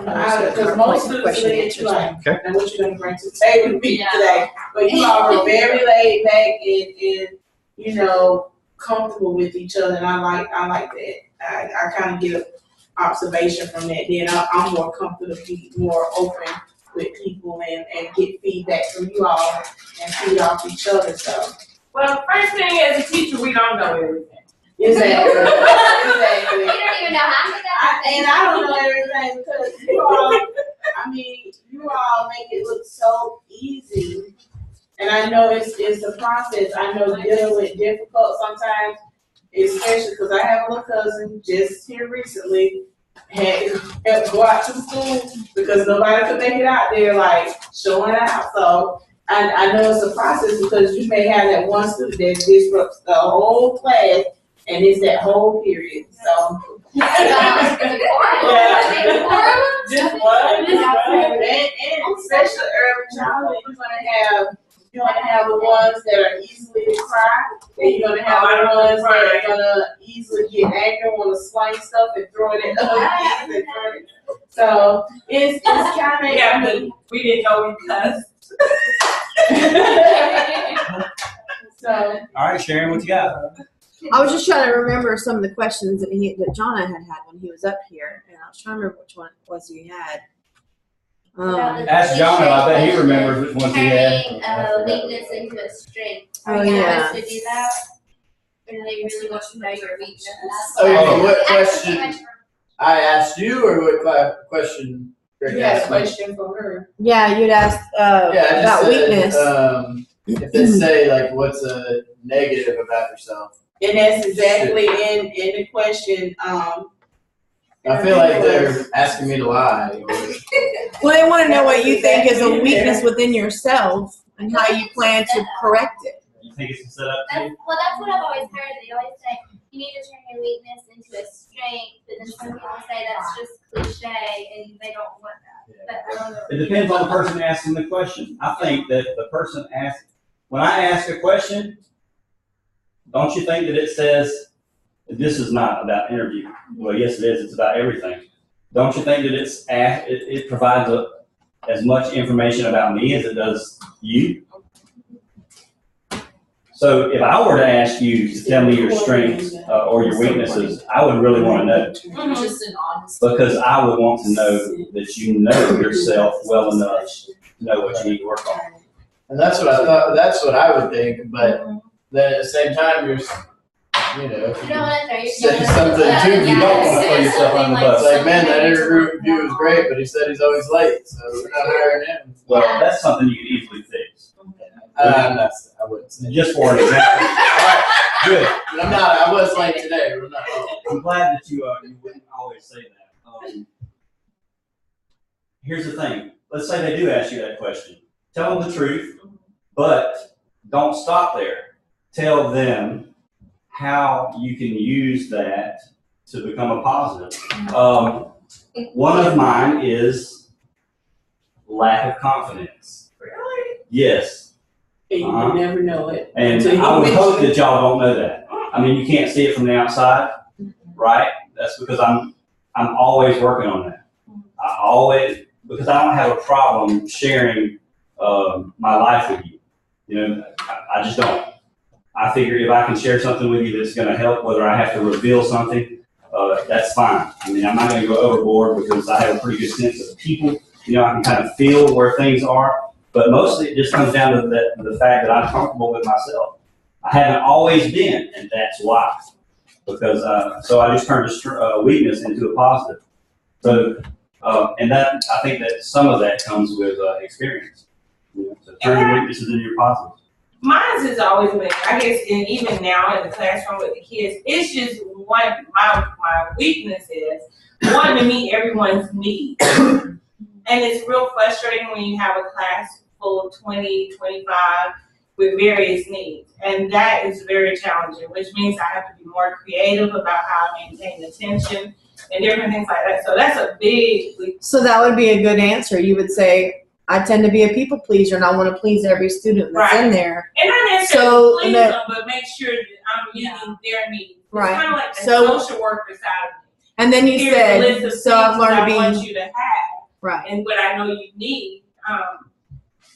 because most students look at you like, and what you gonna bring to the table with me today? But you all were very laid back and comfortable with each other, and I like that. I kind of get an observation from that. Then I'm more comfortable to be more open with people and get feedback from you all and feed off each other. So, well, first thing as a teacher, we don't know everything. Exactly. You don't even know how to do and I don't know everything because you all make it look so easy. And I know it's a process. I know dealing with difficult sometimes, especially because I have a little cousin just here recently had to go out to the school because nobody could make it out there like showing out. So I know it's a process because you may have that one student that disrupts the whole class, and it's that whole period. So just one. And especially early childhood, you're gonna have the ones that are easily to cry, and you're gonna have the ones that are gonna easily get angry, want to slang stuff and throw it at other kids. So it's kind of we didn't know we cussed. So all right, Sharon, what you got? I was just trying to remember some of the questions that Jonna had when he was up here, and I was trying to remember which one it was he had. Ask John, I bet he remembers which ones he had. Turning a weakness into a strength. Oh, yeah. To do that, and they really want to know your weakness. Okay, what question? I asked you, or what question? You had a question for her. Yeah, you'd asked about weakness. If they say like, what's a negative about yourself? And that's exactly in the question. I feel like they're asking me to lie. Well, they want to know what you think is a weakness within yourself and how you plan to correct it. You think it's a setup? That's what I've always heard. They always say you need to turn your weakness into a strength, but then some people say that's just cliche and they don't want that. But, It depends on the person asking the question. I think that the person when I ask a question, don't you think that it says, this is not about interview? Well, yes, it is. It's about everything. Don't you think that it provides as much information about me as it does you? So if I were to ask you to tell me your strengths or your weaknesses, I would really want to know. Just an honest. Because I would want to know that you know yourself well enough to know what you need to work on. And that's what I thought. That's what I would think. But then at the same time, you're. you don't want to throw Say yourself something too. You don't want to throw yourself under the bus. It's like, man, that interview was great, but he said he's always late, so we're not hiring him. Well, that's something you can easily fix. I wouldn't say. Just for an example. Good. But I'm not. I was late today. But I'm not. I'm glad that you wouldn't always say that. Here's the thing. Let's say they do ask you that question. Tell them the truth, but don't stop there. Tell them how you can use that to become a positive. One of mine is lack of confidence. Really? Yes. And you would never know it. And I would hope that y'all don't know that. I mean, you can't see it from the outside, right? That's because I'm always working on that. Because I don't have a problem sharing my life with you. You know, I just don't. I figure if I can share something with you that's going to help, whether I have to reveal something, that's fine. I mean, I'm not going to go overboard because I have a pretty good sense of people. You know, I can kind of feel where things are. But mostly it just comes down to the fact that I'm comfortable with myself. I haven't always been, and that's why. Because so I just turned a weakness into a positive. So, and that I think that some of that comes with experience. You know, so turn your weaknesses into your positives. Mine has always been, I guess, and even now in the classroom with the kids, it's just my weakness is wanting to meet everyone's needs. And it's real frustrating when you have a class full of 20, 25 with various needs. And that is very challenging, which means I have to be more creative about how I maintain attention and different things like that. So that's a big. So that would be a good answer. You would say, I tend to be a people pleaser and I want to please every student that's in there. And not necessarily please them, but make sure that I'm meeting their needs. It's kind of like the social worker side of me. And then you said, so I've learned to be. I want you to have. Right. and what I know you need.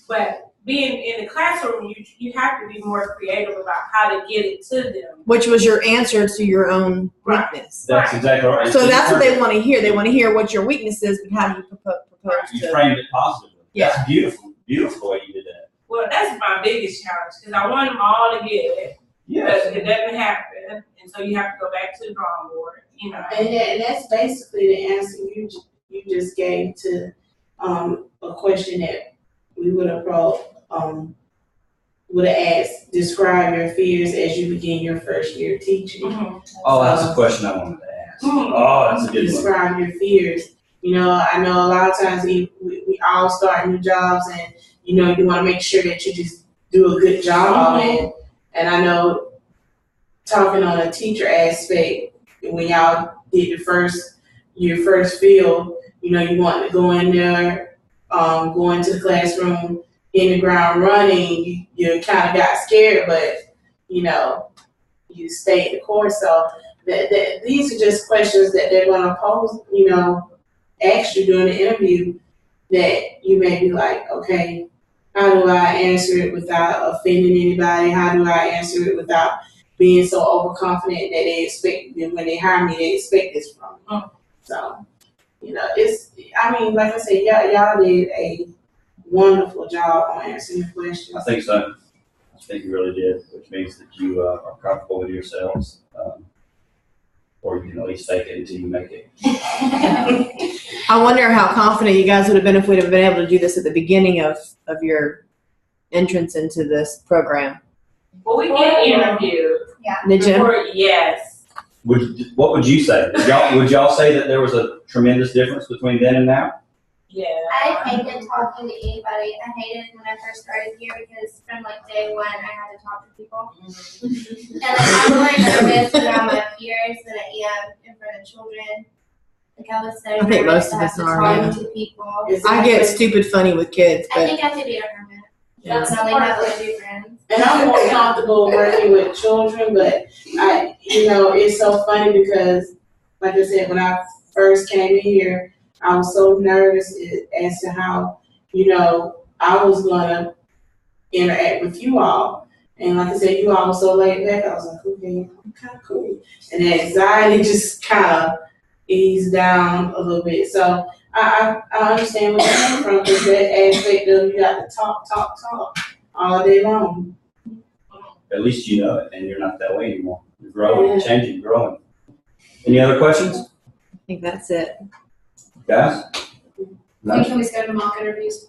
But being in the classroom, you have to be more creative about how to get it to them. Which was your answer to your own Right. weakness. That's exactly right. So that's what they want to hear. They want to hear what your weakness is, but how do you propose You to? framed it positively. Yeah. That's beautiful. Beautiful way you did that. Well, that's my biggest challenge because I want them all to get it, Yes. but it doesn't happen, and so you have to go back to the drawing board. You know. And that's basically the answer you just gave to a question that we would have asked. Describe your fears as you begin your first year teaching. Mm-hmm. Oh, that's a question I wanted to ask. Oh, that's a good one. Describe your fears. You know, I know a lot of times we all start new jobs, and you know you want to make sure that you just do a good job. And I know talking on a teacher aspect, when y'all did your first field, you know, you want to go in there, go into the classroom, in the ground running. You kind of got scared, but you know, you stayed the course. So these are just questions that they're going to pose, you know, ask you during the interview that you may be like, okay, how do I answer it without offending anybody? How do I answer it without being so overconfident that they expect, when they hire me, they expect this from me? So, you know, I mean, like I said, y'all did a wonderful job on answering the questions. I think so. I think you really did, which means that you are comfortable with yourselves. Or you can at least fake it until you make it. I wonder how confident you guys would have been if we'd have been able to do this at the beginning of your entrance into this program. Well, we get interviewed. Did you? Yes. What would you say? Would y'all say that there was a tremendous difference between then and now? Yeah. I hated talking to anybody. I hated when I first started here because from like day one, I had to talk to people. And like, I'm more nervous around my peers than I am in front of children. Like I was so I think nervous most of to us have to are, talk yeah. to people. I get stupid funny with kids, I but think I have to be a hermit. Yeah. That's only have to do friends. And I'm more comfortable working with children, but you know, it's so funny because, like I said, when I first came in here, I was so nervous as to how, you know, I was gonna interact with you all. And like I said, you all were so laid back. I was like, okay, I'm kind of cool. And the anxiety just kind of eased down a little bit. So I understand where you're coming from, because that aspect of you got to talk all day long. At least you know it, and you're not that way anymore. You're growing, changing, growing. Any other questions, I think that's it. guys? No? Can we schedule mock interviews?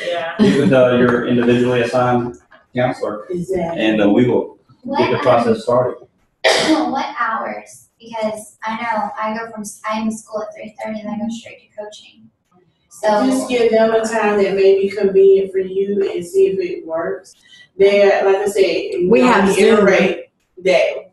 Yeah. Meet with your individually assigned counselor, Exactly. and we will get the process started. What hours? Because I know I'm in school at 3:30 and I go straight to coaching. So Just give them a time that may be convenient for you and see if it works. There, like I said, We have Zoom. reiterate that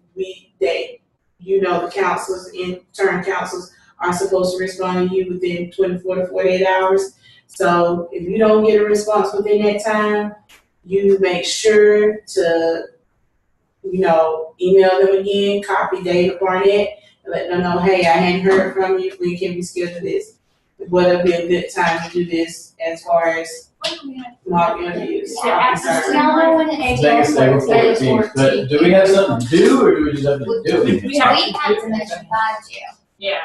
you know, the counselors, intern counselors, are supposed to respond to you within 24 to 48 hours. So if you don't get a response within that time, you make sure to, you know, email them again, copy Dave Barnett, and let them know, hey, I hadn't heard from you, when can we schedule this? What'll be a good time to do this as far as mock interviews? Yeah, now I want to April 14th. But do we have something to do, or do we just have to do it? We have to mention God too. Yeah.